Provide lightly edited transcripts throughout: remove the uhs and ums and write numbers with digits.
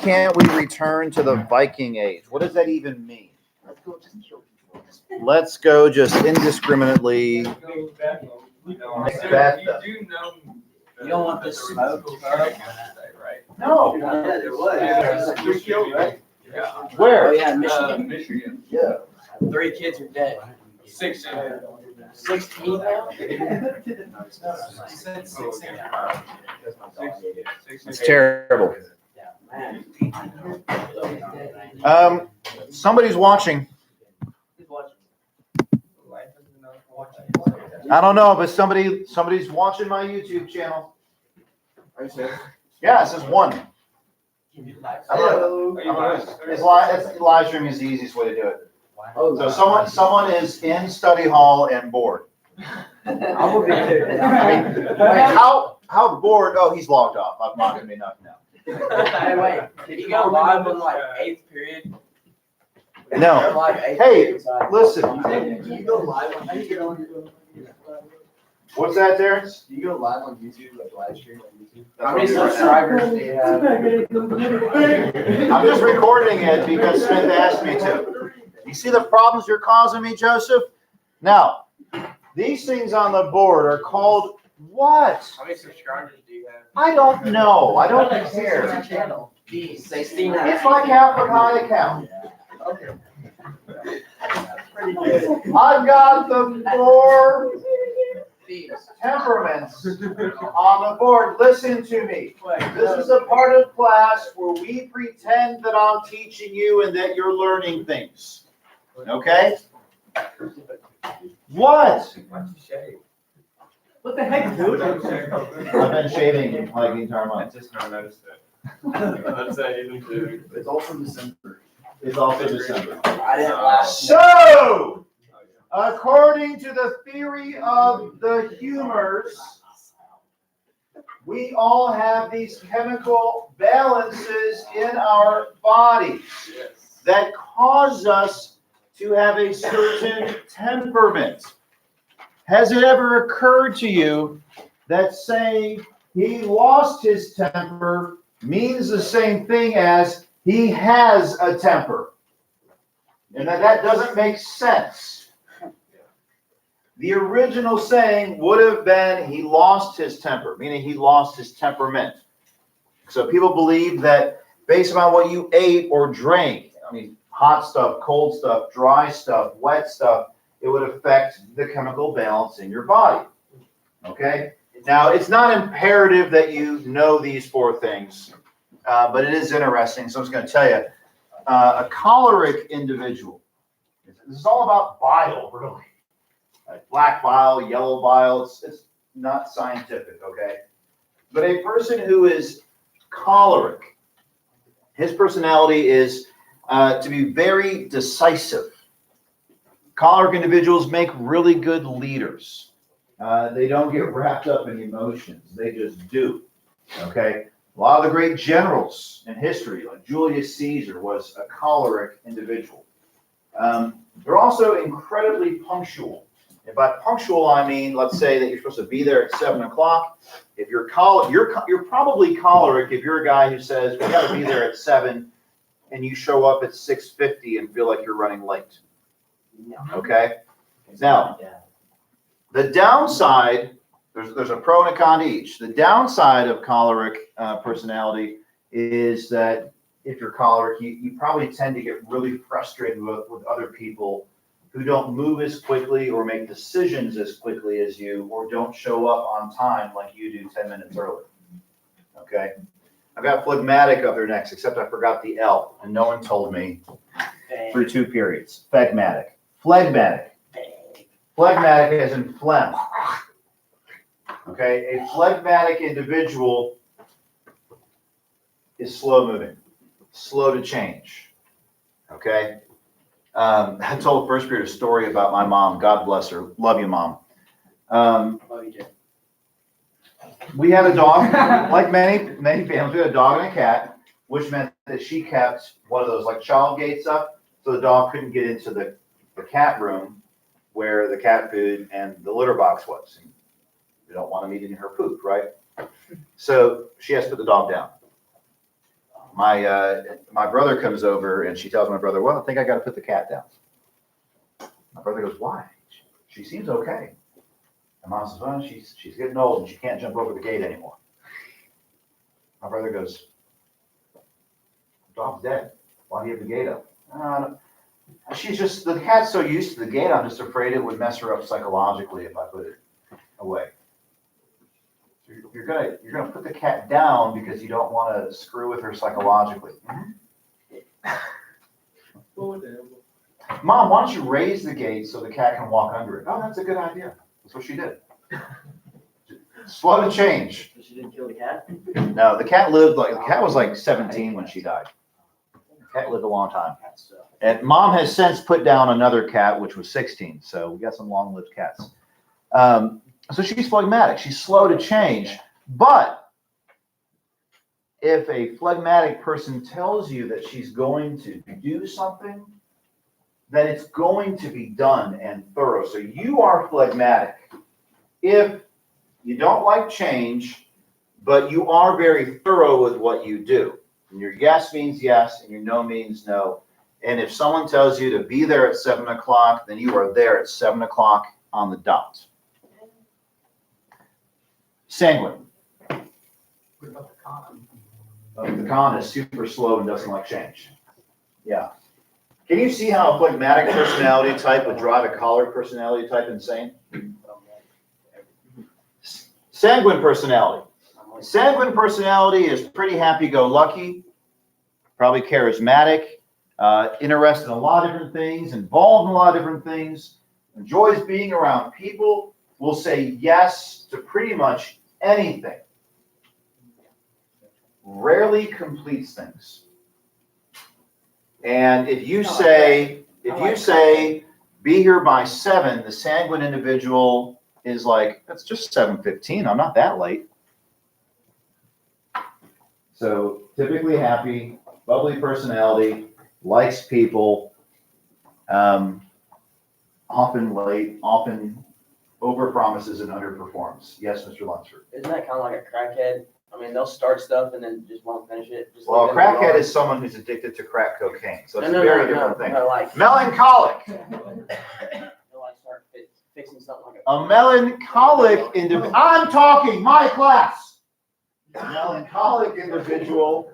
can't we return to the Viking Age? What does that even mean? Let's go just indiscriminately. Macbeth. You don't want this smoke, right? No. Yeah, there was. Yeah. Where? Oh, yeah, Michigan. Michigan. Yeah. 3 kids are dead. 16. 16 now? It's terrible. Man. Somebody's watching. Who's watching? I don't know, but somebody's watching my YouTube channel. Are you serious? Yeah, it says 1. Hello. Live streaming is the easiest way to do it. Oh, So someone is in study hall and bored. I'm gonna be there. I mean, how bored? Oh, he's logged off. I've mocked him enough now. Hey, wait. Did you go live on like 8th period? No. Live 8th Hey, period, so listen. Do you go live on YouTube? What's that, Terrence? Do you go live on YouTube, like live stream on YouTube? How many subscribers do you have? I'm just recording it because Smith asked me to. You see the problems you're causing me, Joseph? Now, these things on the board are called what? How many subscribers do you have? I don't know. I don't care. Channel. 16. It's my Catholic high account. Okay. I've got the 4 temperaments on the board. Listen to me. This is a part of class where we pretend that I'm teaching you and that you're learning things. Okay? What? What the heck, dude? I've been shaving like the entire I month. just now noticed it. That's even too. It's also December. It's also December. I didn't last. So, according to the theory of the humors, we all have these chemical balances in our bodies that cause us to have a certain temperament. Has it ever occurred to you that saying he lost his temper means the same thing as he has a temper? And that doesn't make sense. The original saying would have been he lost his temper, meaning he lost his temperament. So people believe that based on what you ate or drank, I mean, hot stuff, cold stuff, dry stuff, wet stuff, it would affect the chemical balance in your body. Okay? Now, it's not imperative that you know these 4 things, but it is interesting. So I'm just going to tell you, a choleric individual, this is all about bile, really. Like black bile, yellow bile, it's not scientific, okay? But a person who is choleric, his personality is to be very decisive. Choleric individuals make really good leaders. They don't get wrapped up in emotions. They just do. Okay? A lot of the great generals in history, like Julius Caesar, was a choleric individual. They're also incredibly punctual. And by punctual, I mean, let's say that you're supposed to be there at 7 o'clock. If you're you're probably choleric if you're a guy who says, we got to be there at 7, and you show up at 6:50 and feel like you're running late. Okay? Now, the downside, there's a pro and a con to each. The downside of choleric personality is that if you're choleric, you probably tend to get really frustrated with other people who don't move as quickly or make decisions as quickly as you, or don't show up on time like you do 10 minutes early. Okay? I've got phlegmatic up there next, except I forgot the L, and no one told me through 2 periods. Phlegmatic. Phlegmatic. Phlegmatic as in phlegm. Okay? A phlegmatic individual is slow moving, slow to change. Okay? I told first period a story about my mom. God bless her. Love you, Mom. We had a dog, like many families. We had a dog and a cat, which meant that she kept one of those like child gates up, so the dog couldn't get into the cat room where the cat food and the litter box was. And we don't want them eating her poop, right? So she has to put the dog down. my brother comes over and she tells my brother, well, I think I got to put the cat down. My brother goes, why? She seems okay. And Mom says, well, she's getting old and she can't jump over the gate anymore. My brother goes, the dog's dead. Why do you have the gate up? The cat's so used to the gate, I'm just afraid it would mess her up psychologically if I put it away. So you're gonna put the cat down because you don't want to screw with her psychologically. Mom, why don't you raise the gate so the cat can walk under it? Oh, that's a good idea. That's what she did. Slow to change. She didn't kill the cat? No, the cat was like 17 when she died. The cat lived a long time. And Mom has since put down another cat, which was 16. So we got some long-lived cats. So she's phlegmatic. She's slow to change. But if a phlegmatic person tells you that she's going to do something, then it's going to be done and thorough. So you are phlegmatic. If you don't like change, but you are very thorough with what you do. And your yes means yes, and your no means no. And if someone tells you to be there at 7 o'clock, then you are there at 7 o'clock on the dot. Sanguine. What about the con? The con is super slow and doesn't like change. Yeah. Can you see how a phlegmatic personality type would drive a choleric personality type insane? Sanguine personality. Sanguine personality is pretty happy-go-lucky, probably charismatic, interested in a lot of different things, involved in a lot of different things, enjoys being around people, will say yes to pretty much anything. Rarely completes things. And if you say, be here by 7, the sanguine individual is like, that's just 7:15. I'm not that late. So typically happy, bubbly personality, likes people, often late, often overpromises and underperforms. Yes, Mr. Lunsford. Isn't that kind of like a crackhead? I mean, they'll start stuff and then just won't finish it. Just Well, a leave it in the crackhead yard. is someone who's addicted to crack cocaine. So it's No, a very different thing. No, like, Melancholic. they'll like start fixing something like A melancholic individual. I'm talking my class. A melancholic individual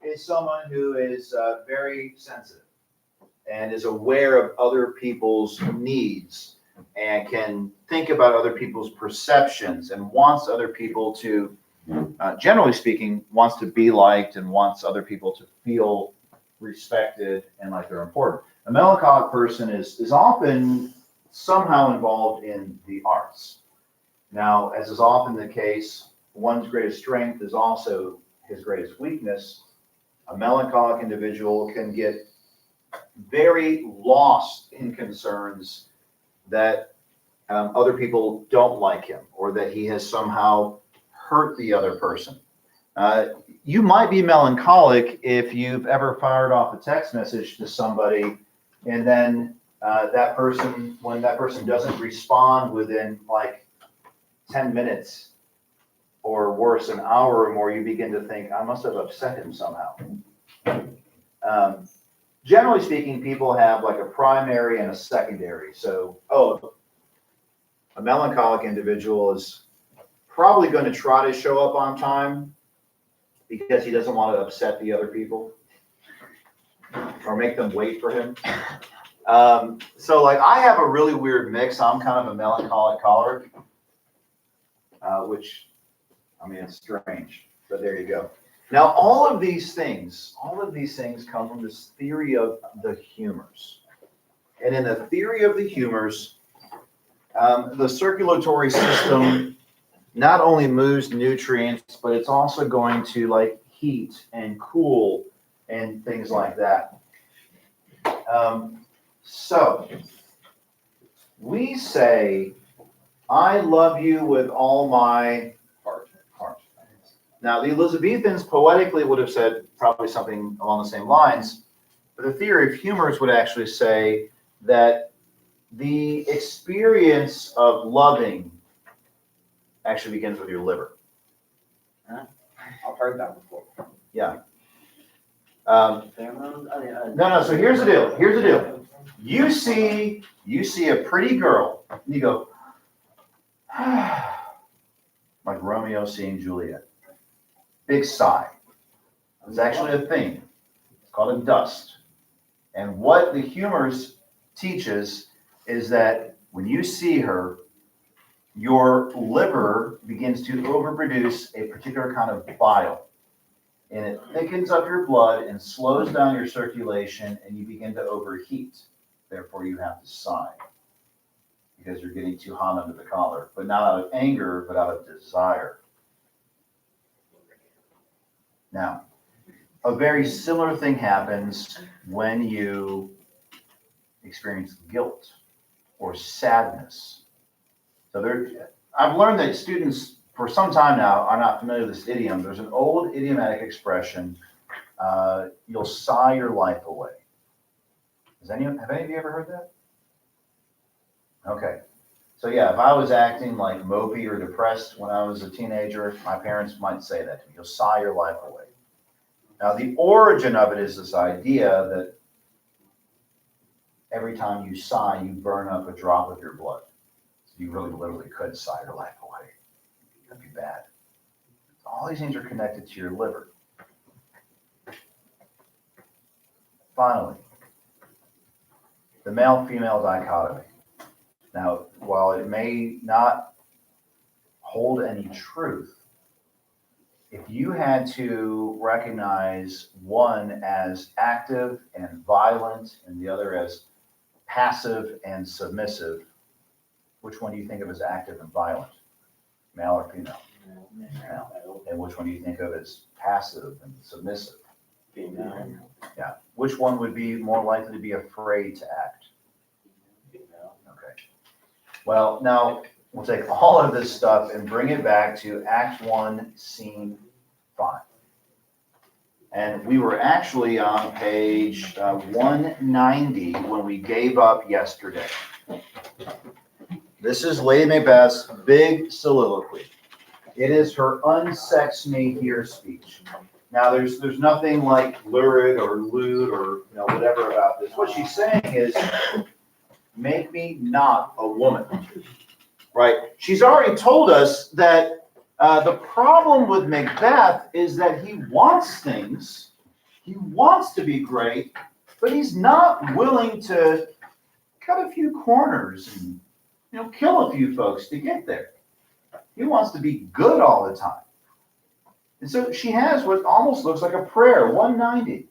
is someone who is very sensitive and is aware of other people's needs and can think about other people's perceptions and wants other people to, generally speaking, wants to be liked and wants other people to feel respected and like they're important. A melancholic person is often somehow involved in the arts. Now, as is often the case, one's greatest strength is also his greatest weakness. A melancholic individual can get very lost in concerns that other people don't like him or that he has somehow hurt the other person. You might be melancholic if you've ever fired off a text message to somebody and then when that person doesn't respond within like 10 minutes or worse, an hour or more, you begin to think, I must have upset him somehow. Generally speaking, people have like a primary and a secondary. So, a melancholic individual is probably going to try to show up on time because he doesn't want to upset the other people or make them wait for him. So like I have a really weird mix. I'm kind of a melancholic choleric, which, I mean, it's strange, but there you go. Now, all of these things come from this theory of the humors. And in the theory of the humors, the circulatory system not only moves nutrients, but it's also going to like heat and cool and things like that. So we say, I love you with all my heart. Now, the Elizabethans poetically would have said probably something along the same lines, but the theory of humors would actually say that the experience of loving actually begins with your liver. I've heard that before. Yeah. No, so here's the deal. You see a pretty girl, and you go, like Romeo seeing Juliet. Big sigh. It's actually a thing. It's called a dust. And what the humorist teaches is that when you see her, your liver begins to overproduce a particular kind of bile. And it thickens up your blood and slows down your circulation, and you begin to overheat. Therefore, you have to sigh because you're getting too hot under the collar, but not out of anger, but out of desire. Now, a very similar thing happens when you experience guilt or sadness. So I've learned that students for some time now are not familiar with this idiom. There's an old idiomatic expression, you'll sigh your life away. Have any of you ever heard that? Okay. So yeah, if I was acting like mopey or depressed when I was a teenager, my parents might say that to me. You'll sigh your life away. Now, the origin of it is this idea that every time you sigh, you burn up a drop of your blood. So you really literally could sigh your life away. That'd be bad. All these things are connected to your liver. Finally, the male-female dichotomy. Now, while it may not hold any truth, if you had to recognize one as active and violent and the other as passive and submissive, which one do you think of as active and violent? Male or female? Male. And which one do you think of as passive and submissive? Female. Yeah. Which one would be more likely to be afraid to act? Female. Okay. Well, now we'll take all of this stuff and bring it back to Act 1, Scene 5. And we were actually on page 190 when we gave up yesterday. This is Lady Macbeth's big soliloquy. It is her unsex me here speech. Now, there's nothing like lurid or lewd or whatever about this. What she's saying is, make me not a woman, right? She's already told us that the problem with Macbeth is that he wants things, he wants to be great, but he's not willing to cut a few corners and kill a few folks to get there. He wants to be good all the time. And so she has what almost looks like a prayer, 190.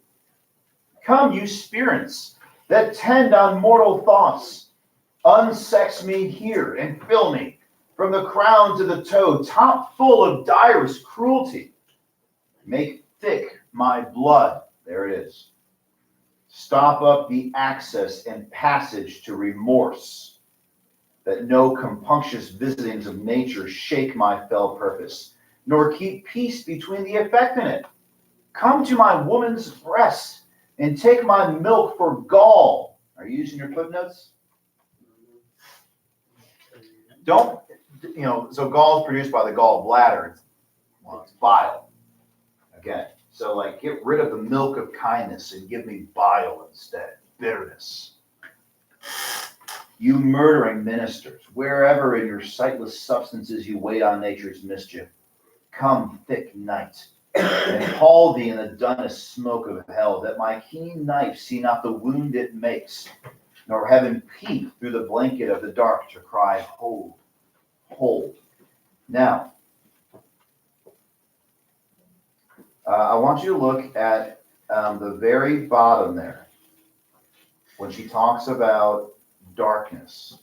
Come, you spirits that tend on mortal thoughts, unsex me here and fill me from the crown to the toe, top full of direst cruelty. Make thick my blood, there it is. Stop up the access and passage to remorse, that no compunctious visitings of nature shake my fell purpose, nor keep peace between the affectionate. Come to my woman's breast and take my milk for gall. Are you using your footnotes? Don't, so gall is produced by the gallbladder. Well, it's bile. Again, so get rid of the milk of kindness and give me bile instead, bitterness. You murdering ministers, wherever in your sightless substances you wait on nature's mischief, come thick night, and haul thee in the dunnest smoke of hell, that my keen knife see not the wound it makes, nor heaven peep through the blanket of the dark to cry, hold, hold. Now, I want you to look at the very bottom there, when she talks about darkness.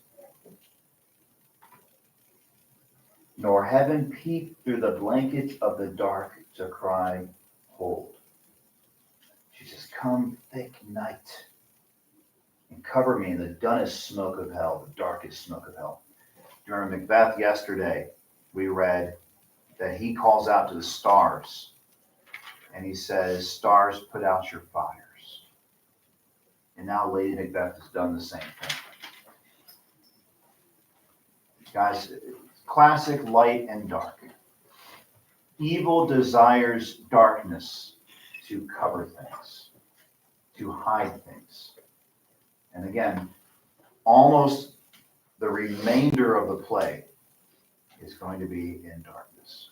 Nor heaven peep through the blanket of the dark to cry, hold. She says, come thick night and cover me in the dunnest smoke of hell, the darkest smoke of hell. During Macbeth yesterday, we read that he calls out to the stars and he says, stars, put out your fires. And now Lady Macbeth has done the same thing. Guys, classic light and dark. Evil desires darkness to cover things, to hide things. And again, almost the remainder of the play is going to be in darkness.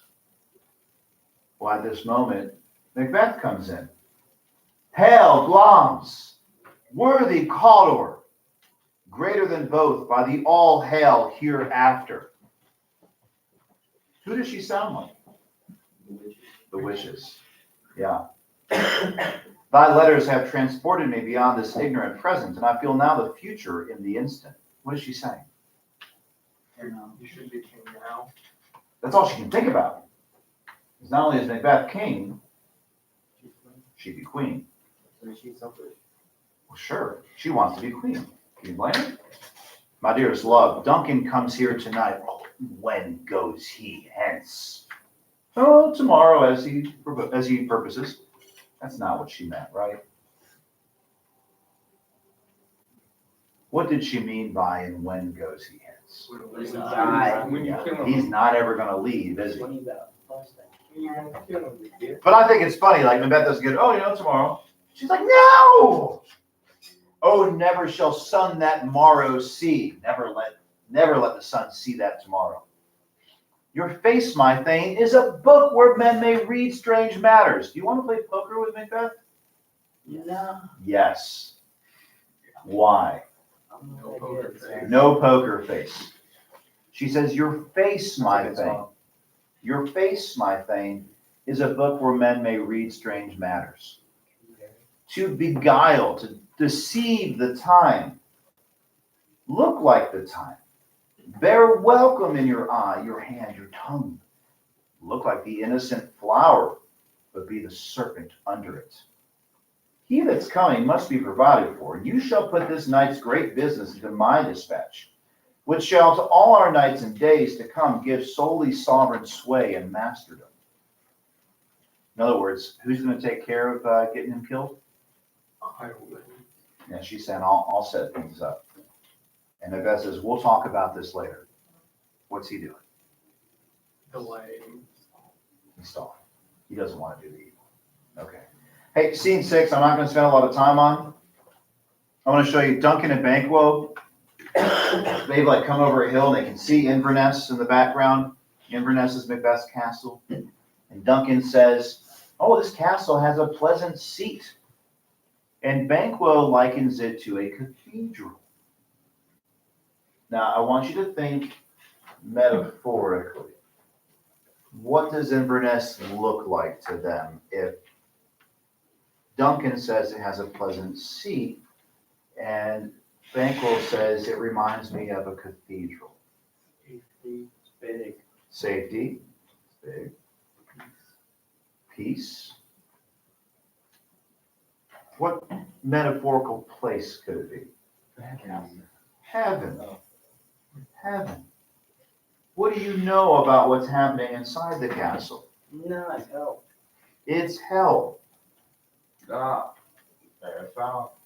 Well, at this moment, Macbeth comes in. Hail, Glamis, worthy Cawdor, greater than both by the all hail hereafter. Who does she sound like? The witches. Yeah. Thy letters have transported me beyond this ignorant present, and I feel now the future in the instant. What is she saying? You should be king now. That's all she can think about. Because not only is Macbeth king, she'd be queen. So she's selfish. Well, sure, she wants to be queen. Can you blame her? My dearest love, Duncan comes here tonight. Oh, when goes he hence? Oh, tomorrow, as he purposes. That's not what she meant, right? What did she mean by "and when goes he hence"? When you die. When you kill He's him. not ever going to leave, is he? When you got plus that. You're gonna kill him, you kid. But I think it's funny, like Macbeth doesn't get, oh, tomorrow. She's like, no! Oh, never shall sun that morrow see. Never let the sun see that tomorrow. Your face, my thane, is a book where men may read strange matters. Do you want to play poker with Macbeth? No. Yes. Why? No poker face. No poker face. She says, your face, my thane. Your face, my thane, is a book where men may read strange matters. To beguile, to deceive the time. Look like the time. Bear welcome in your eye, your hand, your tongue. Look like the innocent flower, but be the serpent under it. He that's coming must be provided for. You shall put this night's great business into my dispatch, which shall to all our nights and days to come give solely sovereign sway and masterdom. In other words, who's going to take care of getting him killed? I will. Yeah, she's saying, I'll set things up. And Macbeth says, we'll talk about this later. What's he doing? Delaying. He's stalling. He doesn't want to do the evil. Okay. Hey, scene 6, I'm not going to spend a lot of time on. I want to show you Duncan and Banquo. They've come over a hill and they can see Inverness in the background. Inverness is Macbeth's castle. And Duncan says, oh, this castle has a pleasant seat. And Banquo likens it to a cathedral. Now, I want you to think metaphorically. What does Inverness look like to them if Duncan says it has a pleasant seat and Banquo says it reminds me of a cathedral? Safety, big. Safety, big. Peace. What metaphorical place could it be? Heaven. Heaven. What do you know about what's happening inside the castle? Not hell. It's hell. Ah. Fair foul.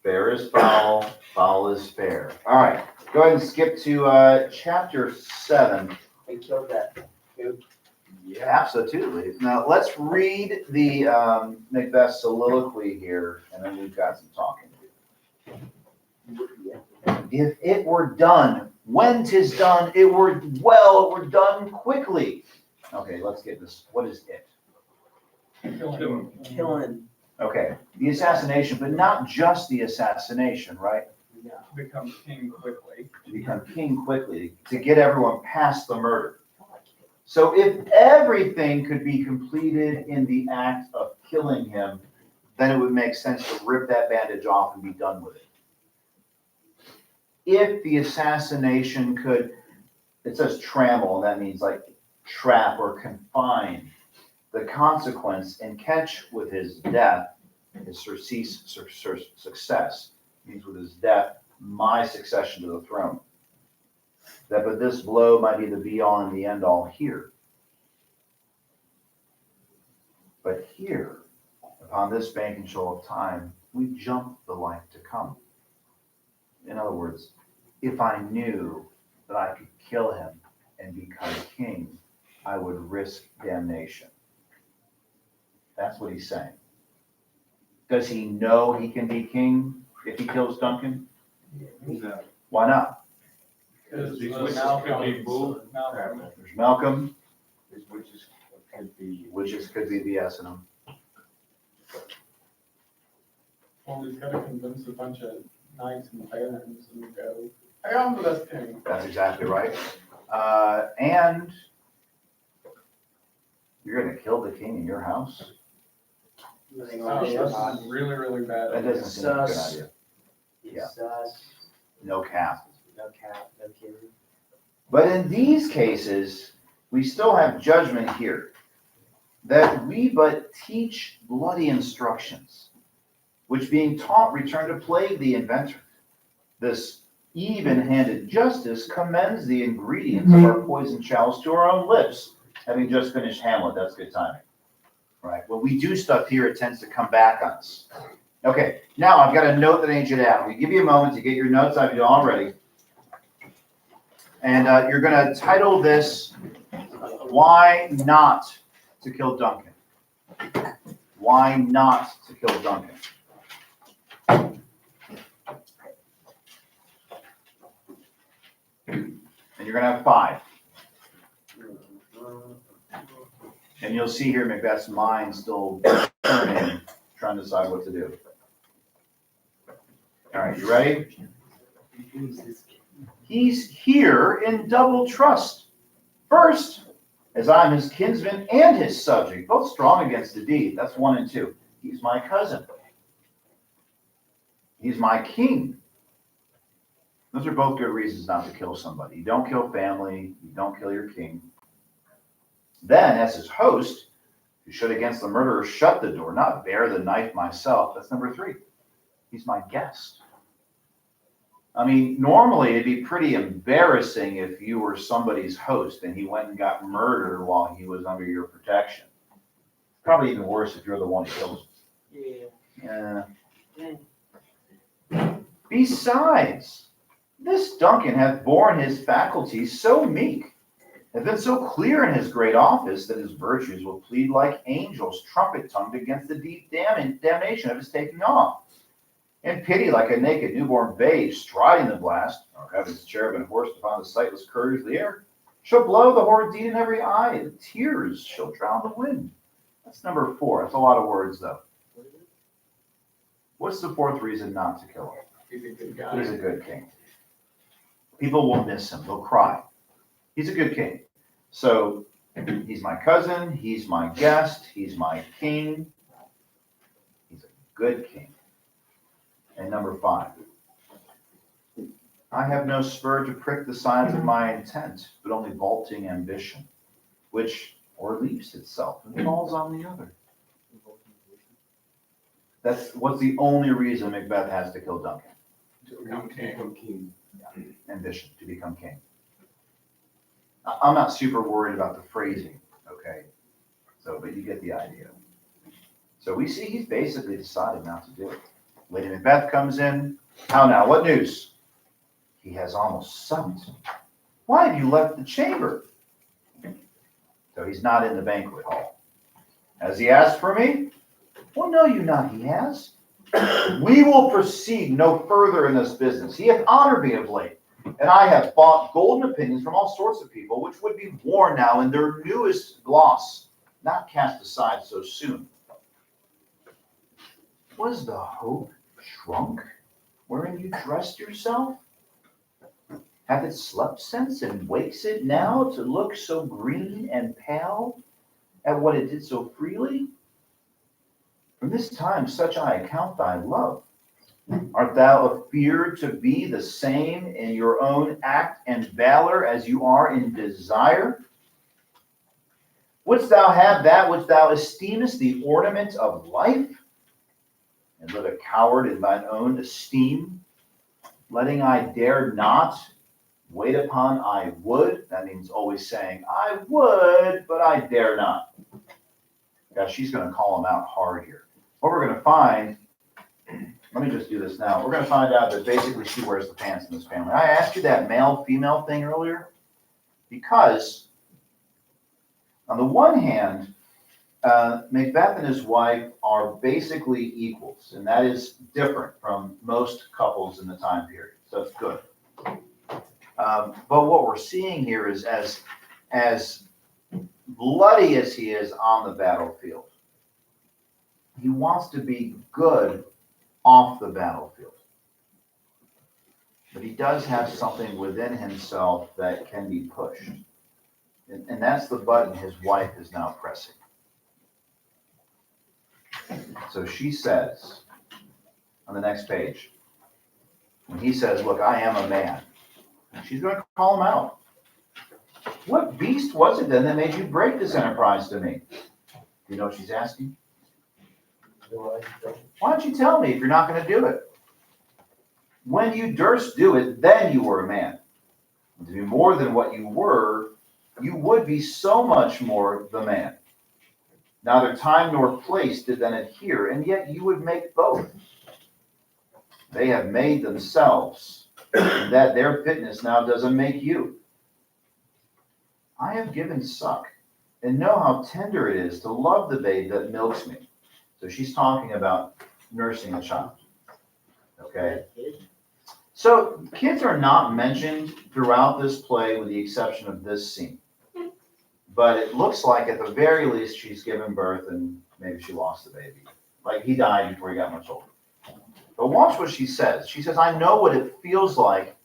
Fair is foul, foul is fair. All right, go ahead and skip to chapter 7. They killed that dude. Yeah. Absolutely. Now let's read the Macbeth soliloquy here, and then we've got some talking to do. If it were done, when 'tis done, it were well, it were done quickly. Okay, let's get this. What is it? Kill him. Killing. Okay, the assassination, but not just the assassination, right? Yeah. Become king quickly. To become king quickly, to get everyone past the murder. So if everything could be completed in the act of killing him, then it would make sense to rip that bandage off and be done with it. If the assassination could, it says trammel, and that means trap or confine the consequence and catch with his death, his success, means with his death, my succession to the throne. That but this blow might be the be-all and the end-all here. But here, upon this bank and shoal of time, we jump the life to come. In other words, if I knew that I could kill him and become king, I would risk damnation. That's what he's saying. Does he know he can be king if he kills Duncan? No. Why not? Because These the witches Malcolm, could be bull. Malcolm. There's Malcolm, These witches could be. witches could be BSing him. Well, he's gotta convince a bunch of knights and barons and go, hey, I'm the best king. That's exactly right. And you're gonna kill the king in your house? Oh, that's really, really bad. That doesn't seem like a good Sus. idea. Yeah. Sus, No cap. no cap, no kidding. But in these cases, we still have judgment here, that we but teach bloody instructions, which being taught return to plague the inventor. This even-handed justice commends the ingredients of our poison chalice to our own lips, having just finished Hamlet. That's good timing. Right? When we do stuff here, it tends to come back on us. Okay, now I've got a note that I need you to have. We give you a moment to get your notes out of you already. And you're going to title this, Why Not to Kill Duncan. Why Not to Kill Duncan. And you're going to have 5. And you'll see here Macbeth's mind still turning, trying to decide what to do. All right, you ready? He's here in double trust. First, as I'm his kinsman and his subject, both strong against the deed. That's 1 and 2. He's my cousin. He's my king. Those are both good reasons not to kill somebody. You don't kill family. You don't kill your king. Then, as his host, who should against the murderer shut the door, not bear the knife myself. That's number 3. He's my guest. I mean, normally it'd be pretty embarrassing if you were somebody's host and he went and got murdered while he was under your protection. Probably even worse if you're the one who kills him. Yeah. Besides, this Duncan hath borne his faculties so meek, hath been so clear in his great office, that his virtues will plead like angels, trumpet-tongued against the deep damnation of his taking off. And pity like a naked newborn babe striding the blast, or heaven's cherubim horsed upon the sightless couriers of the air, shall blow the horrid deed in every eye, the tears shall drown the wind. That's number 4. That's a lot of words, though. What's the 4th reason not to kill him? He's a good guy. He's a good king. People will miss him. They'll cry. He's a good king. So he's my cousin. He's my guest. He's my king. He's a good king. And number 5. I have no spur to prick the sides of my intent, but only vaulting ambition, which o'erleaps itself and falls on the other. That's what's the only reason Macbeth has to kill Duncan. To become king. Ambition, to become king. I'm not super worried about the phrasing, okay? So, but you get the idea. So we see he's basically decided not to do it. Lady Macbeth comes in. How now? What news? He has almost supped. Why have you left the chamber? So he's not in the banquet hall. Has he asked for me? Well, know you not he has. We will proceed no further in this business. He hath honored me of late, and I have bought golden opinions from all sorts of people, which would be worn now in their newest gloss, not cast aside so soon. Was the hope shrunk wherein you dressed yourself? Hath it slept since, and wakes it now to look so green and pale at what it did so freely? From this time such I account thy love. Art thou afeard to be the same in your own act and valor as you are in desire? Wouldst thou have that which thou esteemest the ornament of life, and live a coward in thine own esteem, letting I dare not wait upon I would? That means always saying, I would, but I dare not. Yeah, she's going to call him out hard here. What we're going to find, let me just do this now. We're going to find out that basically she wears the pants in this family. I asked you that male-female thing earlier because, on the one hand, Macbeth and his wife are basically equals, and that is different from most couples in the time period, so it's good. But what we're seeing here is as bloody as he is on the battlefield, he wants to be good off the battlefield. But he does have something within himself that can be pushed. And that's the button his wife is now pressing. So she says, on the next page, when he says, look, I am a man, she's going to call him out. What beast was it then that made you break this enterprise to me? You know what she's asking? Why don't you tell me if you're not going to do it? When you durst do it, then you were a man. And to be more than what you were, you would be so much more the man. Neither time nor place did then adhere, and yet you would make both. They have made themselves, and that their fitness now doesn't make you. I have given suck, and know how tender it is to love the babe that milks me. So she's talking about nursing a child. Okay? So kids are not mentioned throughout this play with the exception of this scene. But it looks like at the very least she's given birth and maybe she lost the baby. Like he died before he got much older. But watch what she says. She says, I know what it feels like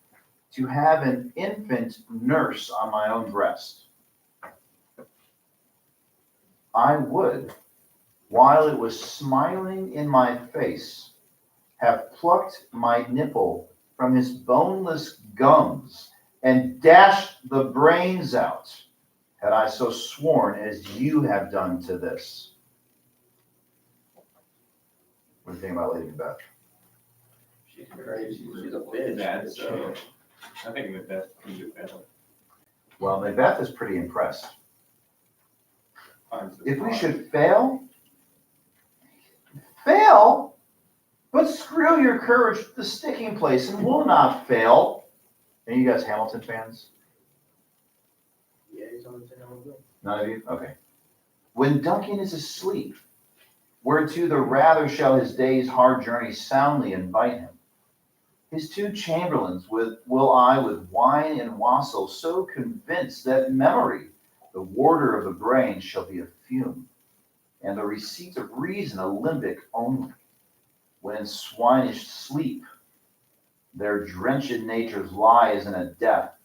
to have an infant nurse on my own breast. I would, while it was smiling in my face, have plucked my nipple from his boneless gums and dashed the brains out, had I so sworn as you have done to this. What do you think about Lady Macbeth? She's crazy. She's a bitch. That's, I think Macbeth can do better. Well, Macbeth is pretty impressed. If we should fail, but screw your courage to the sticking place and we'll not fail. Are you guys Hamilton fans? Yeah, he's on the channel. None of you? Okay. When Duncan is asleep, whereto the rather shall his day's hard journey soundly invite him. His two chamberlains will I with wine and wassail so convince that memory, the warder of the brain, shall be a fume, and the receipt of reason a limbic only. When in swinish sleep their drenched natures lie as in a death,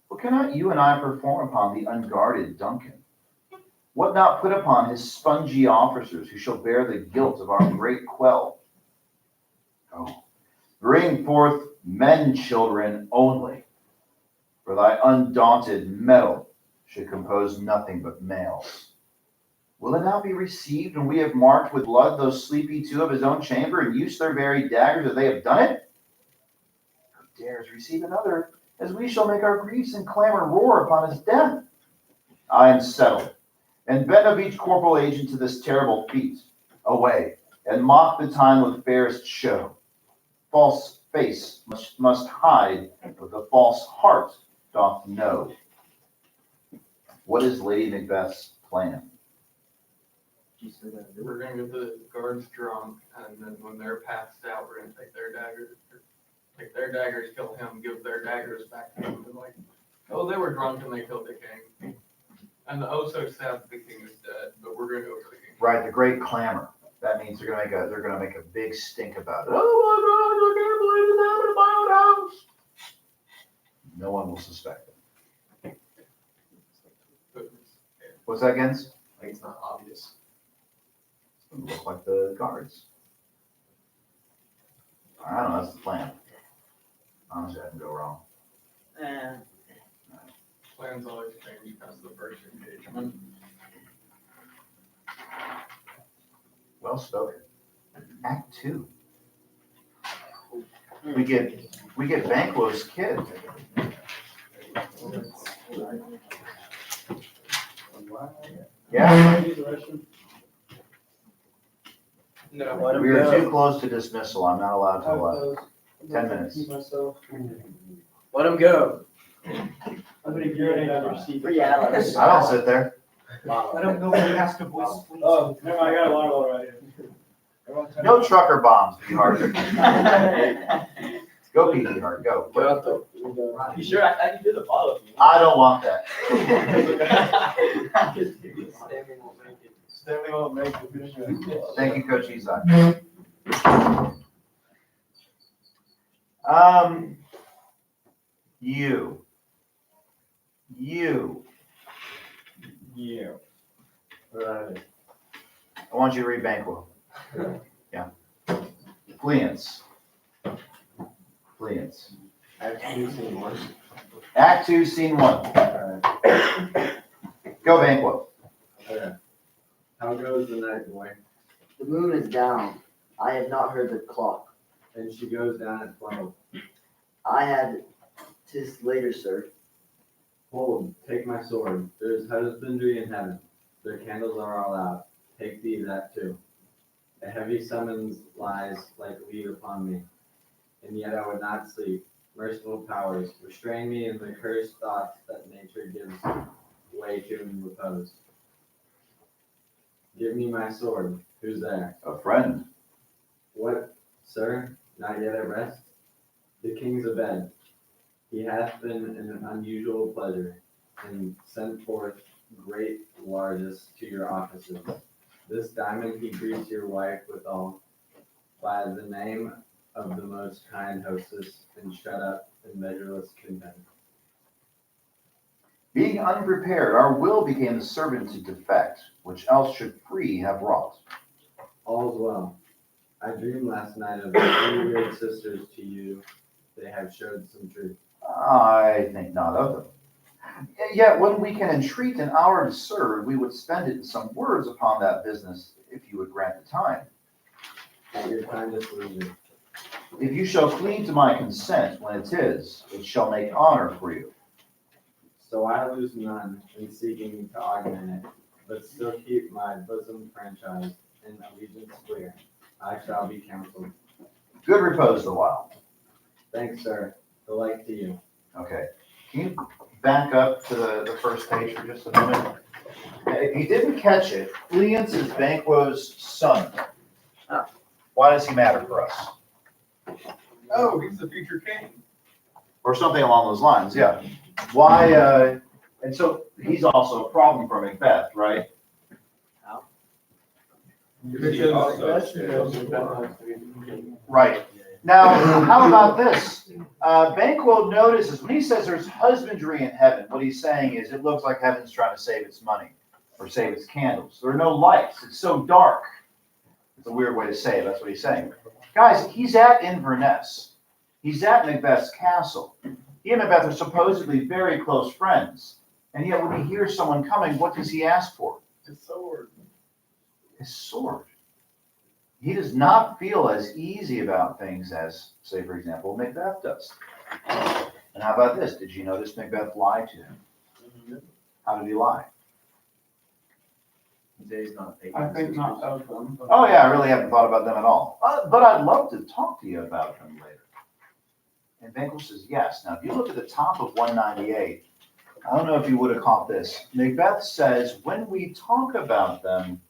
what cannot you and I perform upon the unguarded Duncan? What not put upon his spongy officers who shall bear the guilt of our great quell? Oh, bring forth men children only, for thy undaunted mettle should compose nothing but males. Will it not be received when we have marked with blood those sleepy two of his own chamber and used their very daggers as they have done it? Who dares receive another, as we shall make our griefs and clamor roar upon his death? I am settled, and bent of each corporal agent to this terrible feat. Away, and mock the time with fairest show. False face must hide what the false heart doth know. What is Lady Macbeth's plan? We're gonna get the guards drunk, and then when they're passed out, we're gonna take their daggers, kill him, give their daggers back to him, and like, oh, they were drunk and they killed the king. And the oh so sad that the king is dead, but we're gonna go for the king. Right, the great clamor. That means they're gonna make a big stink about it. Oh my God, I can't believe it happened in my own house. No one will suspect it. What's that against? Like it's not obvious. Look like the guards. I don't know, that's the plan. Honestly, I can go wrong. Plans always change past the first engagement. Well spoken. Act 2. We get Banquo's kid. Yeah. No, We are too close to dismissal. I'm not allowed to 10 minutes. Let him go. I'm gonna urinate on your seat. I don't sit there. I don't know if you asked a voice, please. Oh, never mind, I got a water right here. No trucker bombs, Hart. Go, Petey Hart, go. You sure? I can do the follow. I don't want that. Stanley won't make it. Thank you, Coach Izak. You. Yeah. Right. I want you to read Banquo. Yeah. Fleance. Act 2, Scene 1. Go, Banquo. Okay. How goes the night, boy? The moon is down. I have not heard the clock. And she goes down at 12. I had 'tis later, sir. Hold, take my sword. There's husbandry in heaven. Their candles are all out. Take thee that too. A heavy summons lies like lead upon me. And yet I would not sleep. Merciful powers, restrain me in the cursed thoughts that nature gives way to in repose. Give me my sword. Who's there? A friend. What, sir? Not yet at rest? The king's abed. He hath been an unusual pleasure, and sent forth great largesse to your offices. This diamond he greets your wife withal, by the name of the most kind hostess, and shut up in measureless content. Being unprepared, our will became the servant to defect, which else should free have wrought. All's well. I dreamed last night of 3 great sisters to you. They have showed some truth. I think not of them. Yet when we can entreat an hour to serve, we would spend it in some words upon that business, if you would grant the time. At your kindest leisure. If you shall cleave to my consent when it shall make honor for you. So I lose none in seeking to augment it, but still keep my bosom franchise and allegiance clear. I shall be counseled. Good repose the while. Thanks, sir. The like to you. Okay. Can you back up to the first page for just a minute? If you didn't catch it, Fleance is Banquo's son. Why does he matter for us? Oh, he's the future king. Or something along those lines, yeah. Why, and so he's also a problem for Macbeth, right? Right. Now, how about this? Banquo notices when he says there's husbandry in heaven, what he's saying is it looks like heaven's trying to save its money or save its candles. There are no lights. It's so dark. It's a weird way to say it. That's what he's saying. Guys, he's at Inverness. He's at Macbeth's castle. He and Macbeth are supposedly very close friends. And yet when he hears someone coming, what does he ask for? His sword. His sword. He does not feel as easy about things as, say, for example, Macbeth does. And how about this? Did you notice Macbeth lied to him? How did he lie? I think not of them. Oh, yeah, I really haven't thought about them at all. But I'd love to talk to you about them later. And Banquo says yes. Now, if you look at the top of 198, I don't know if you would have caught this. Macbeth says, when we talk about them,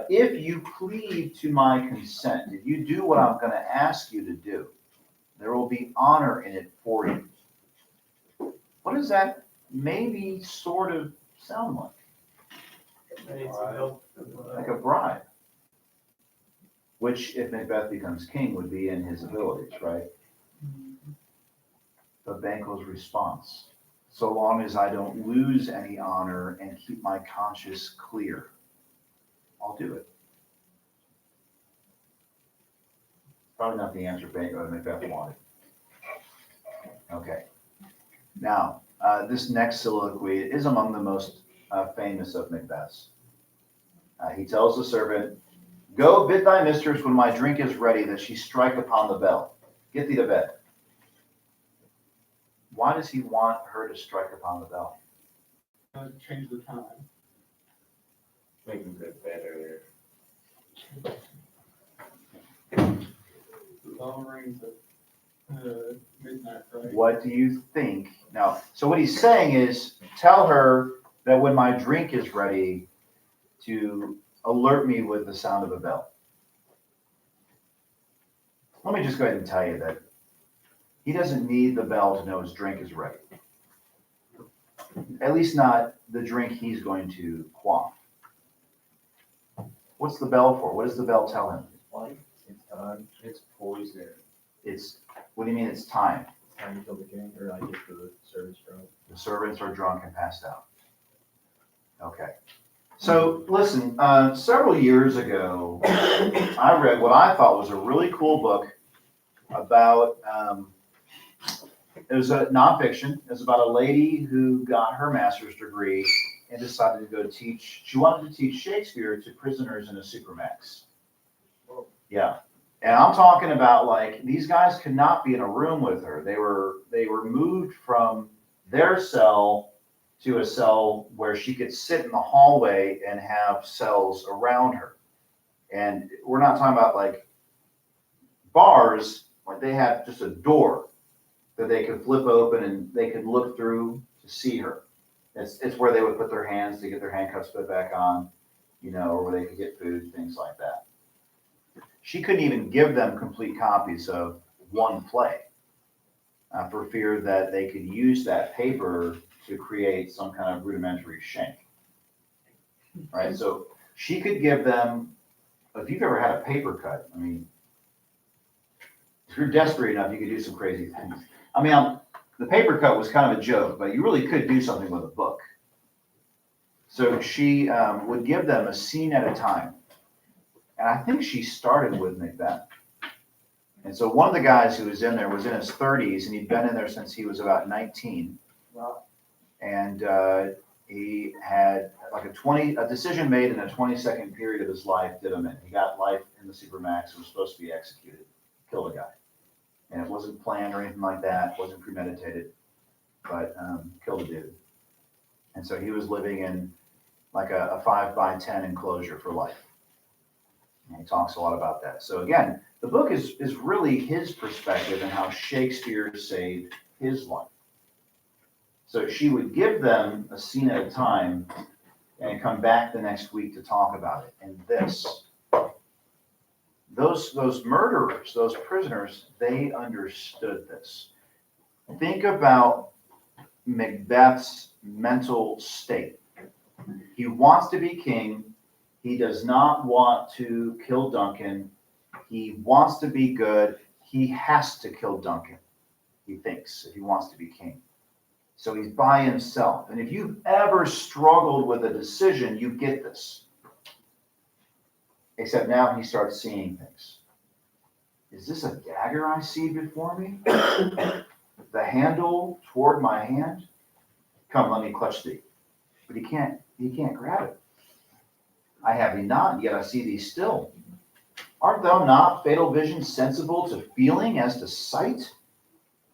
if you cleave to my consent, if you do what I'm going to ask you to do, there will be honor in it for you. What does that maybe sort of sound like? Like a bribe. Which, if Macbeth becomes king, would be in his abilities, right? But Banquo's response, so long as I don't lose any honor and keep my conscience clear, I'll do it. Probably not the answer Macbeth wanted. Okay. Now, this next soliloquy is among the most famous of Macbeth's. He tells the servant, "Go bid thy mistress when my drink is ready that she strike upon the bell. Get thee to bed." Why does he want her to strike upon the bell? Change the time. Make him go to bed earlier. The bell rings at midnight, right? What do you think? Now, so what he's saying is, tell her that when my drink is ready, to alert me with the sound of a bell. Let me just go ahead and tell you that he doesn't need the bell to know his drink is ready. At least not the drink he's going to quaff. What's the bell for? What does the bell tell him? It's time, it's poison. It's, what do you mean it's time? It's time to kill the king, or I get the servants drunk. The servants are drunk and passed out. Okay. So listen, several years ago, I read what I thought was a really cool book about, it was a nonfiction. It was about a lady who got her master's degree and decided to go teach. She wanted to teach Shakespeare to prisoners in a supermax. Yeah. And I'm talking about like, these guys could not be in a room with her. They were moved from their cell to a cell where she could sit in the hallway and have cells around her. And we're not talking about like bars, like they had just a door that they could flip open and they could look through to see her. It's where they would put their hands to get their handcuffs put back on, you know, or where they could get food, things like that. She couldn't even give them complete copies of one play for fear that they could use that paper to create some kind of rudimentary shank. Right? So she could give them, if you've ever had a paper cut, I mean, if you're desperate enough, you could do some crazy things. I mean, the paper cut was kind of a joke, but you really could do something with a book. So she would give them a scene at a time. And I think she started with Macbeth. And so one of the guys who was in there was in his 30s, and he'd been in there since he was about 19. Wow. And he had like a decision made in a 20-second period of his life did him in. He got life in the supermax, was supposed to be executed, killed a guy. And it wasn't planned or anything like that, wasn't premeditated, but killed a dude. And so he was living in like a 5x10 enclosure for life. And he talks a lot about that. So again, the book is really his perspective and how Shakespeare saved his life. So she would give them a scene at a time and come back the next week to talk about it. And those murderers, those prisoners, they understood this. Think about Macbeth's mental state. He wants to be king. He does not want to kill Duncan. He wants to be good. He has to kill Duncan, he thinks, if he wants to be king. So he's by himself. And if you've ever struggled with a decision, you get this. Except now he starts seeing things. Is this a dagger I see before me? The handle toward my hand? Come, let me clutch thee. But he can't grab it. I have thee not, yet I see thee still. Art thou not, fatal vision, sensible to feeling as to sight?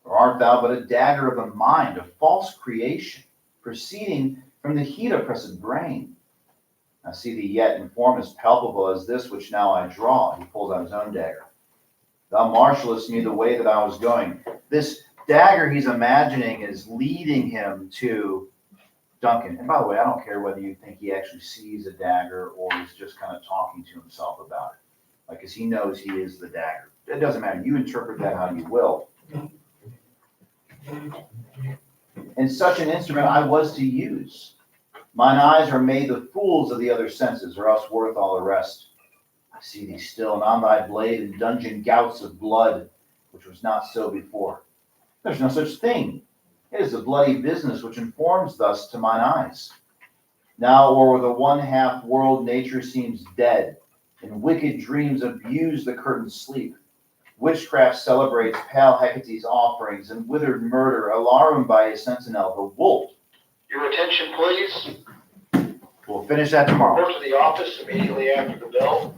Or art thou but a dagger of the mind, a false creation, proceeding from the heat oppressed brain? I see thee yet in form as palpable as this which now I draw. He pulls out his own dagger. Thou marshallest me the way that I was going. This dagger he's imagining is leading him to Duncan. And by the way, I don't care whether you think he actually sees a dagger or is just kind of talking to himself about it. Like, because he knows he is the dagger. It doesn't matter. You interpret that how you will. In such an instrument I was to use. Mine eyes are made the fools of the other senses, or else worth all the rest. I see thee still, and on thy blade in dungeon gouts of blood, which was not so before. There's no such thing. It is a bloody business which informs thus to mine eyes. Now o'er the one half world nature seems dead, and wicked dreams abuse the curtained sleep. Witchcraft celebrates pale Hecate's offerings, and withered murder alarum by a sentinel, the wolf. Your attention, please. We'll finish that tomorrow. Report to the office immediately after the bell.